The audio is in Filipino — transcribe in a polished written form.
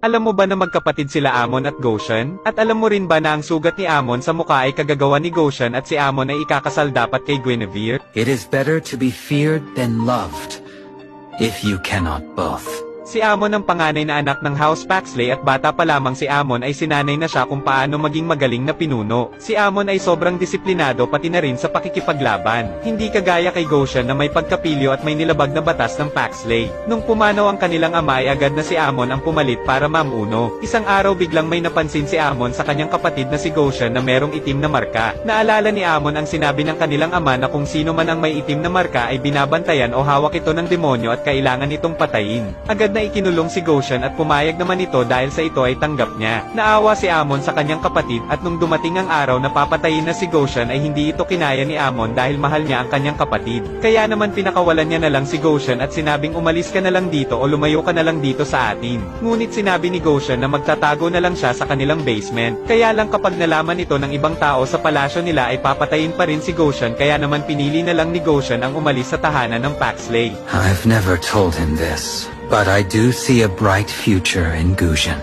Alam mo ba na magkapatid sila Amon at Goshen? At alam mo rin ba na ang sugat ni Amon sa mukha ay kagagawa ni Goshen at si Amon ay ikakasal dapat kay Guinevere? It is better to be feared than loved, if you cannot both. Si Amon ang panganay na anak ng House Paxley at bata pa lamang si Amon ay sinanay na siya kung paano maging magaling na pinuno. Si Amon ay sobrang disiplinado pati na rin sa pakikipaglaban. Hindi kagaya kay Goshen na may pagkapilyo at may nilabag na batas ng Paxley. Nung pumanaw ang kanilang ama ay agad na si Amon ang pumalit para mamuno. Isang araw biglang may napansin si Amon sa kanyang kapatid na si Goshen na merong itim na marka. Naalala ni Amon ang sinabi ng kanilang ama na kung sino man ang may itim na marka ay binabantayan o hawak ito ng demonyo at kailangan itong patayin. Agad na ikinulong si Goshen at pumayag naman ito dahil sa ito ay tanggap niya. Naawa si Amon sa kanyang kapatid at nung dumating ang araw na papatayin na si Goshen ay hindi ito kinaya ni Amon dahil mahal niya ang kanyang kapatid. Kaya naman pinakawalan niya na lang si Goshen at sinabing umalis ka na lang dito o lumayo ka na lang dito sa atin. Ngunit sinabi ni Goshen na magtatago na lang siya sa kanilang basement. Kaya lang kapag nalaman ito ng ibang tao sa palasyo nila ay papatayin pa rin si Goshen kaya naman pinili na lang ni Goshen ang umalis sa tahanan ng Paxley. I've never told him this, but I do see a bright future in Gushen.